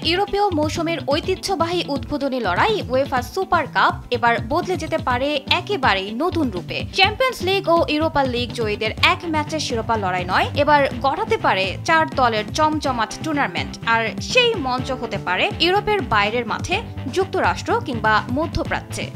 ইউরোপীয় মৌসুমের ঐতিহ্যবাহী উদ্বোধনী লড়াই উয়েফা সুপার কাপ এবার বদলে যেতে পারে একেবারেই নতুন রূপে। চ্যাম্পিয়ন্স লিগ ও ইউরোপা লিগ জয়ীদের এক ম্যাচের শিরোপা লড়াই নয়, এবার গড়াতে পারে 4 দলের জমজমাট টুর্নামেন্ট। আর সেই মঞ্চ হতে পারে ইউরোপের বাইরের মাঠে, যুক্তরাষ্ট্র কিংবা মধ্যপ্রাচ্যে।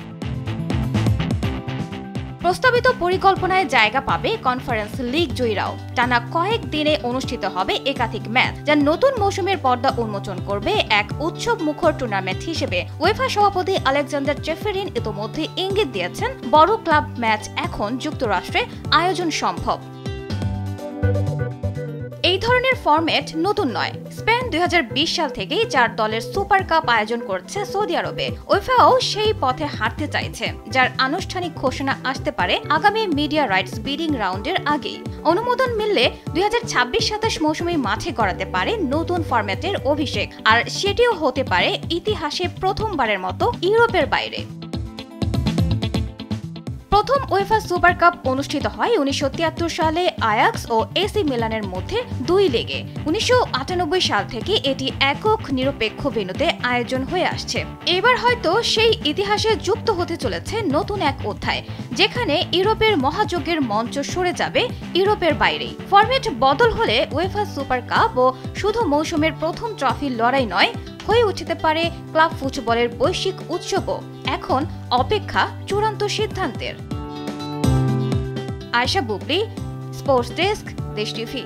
প্রস্তাবিত পরিকল্পনায় জায়গা পাবে কনফারেন্স লিগ জয়ীরাও। টানা কয়েক দিনে অনুষ্ঠিত হবে একাধিক ম্যাচ, যা নতুন মৌসুমের পর্দা উন্মোচন করবে এক উৎসব মুখর টুর্নামেন্ট হিসেবে। উয়েফা সভাপতি আলেকজান্ডার চেফেরিন ইতোমধ্যে ইঙ্গিত দিয়েছেন, বড় ক্লাব ম্যাচ এখন যুক্তরাষ্ট্রে আয়োজন সম্ভব। এই ধরনের ফরম্যাট নতুন নয়। স্পেন 2020 সাল থেকেই 4 দলের সুপার কাপ আয়োজন করছে সৌদি আরবে। উয়েফাও সেই পথে হাঁটতে চাইছে, যার আনুষ্ঠানিক ঘোষণা আসতে পারে আগামী মিডিয়া রাইটস বিডিং রাউন্ডের আগেই। অনুমোদন মিললে 2026-27 মৌসুমে মাঠে গড়াতে পারে নতুন ফরম্যাটের অভিষেক, আর সেটিও হতে পারে ইতিহাসে প্রথমবারের মতো ইউরোপের বাইরে। প্রথম উয়েফা সুপার কাপ অনুষ্ঠিত হয় 1973 সালে আয়াক্স ও এসি মিলানের মধ্যে 2 লেগে। 1998 সাল থেকে এটি একক নিরপেক্ষ ভেন্যুতে আয়োজন হয়ে আসছে। এবার হয়তো সেই ইতিহাসে যুক্ত হতে চলেছে নতুন এক অধ্যায়, যেখানে ইউরোপের মহাযজ্ঞের মঞ্চ সরে যাবে ইউরোপের বাইরেই। ফরম্যাট বদল হলে উয়েফা সুপার কাপ ও শুধু মৌসুমের প্রথম ট্রফির লড়াই নয়, হয়ে উঠতে পারে ক্লাব ফুটবলের বৈশ্বিক উৎসবও। এখন অপেক্ষা চূড়ান্ত সিদ্ধান্তের। আয়েশা বুবলি, স্পোর্টস ডেস্ক, দেশ টিভি।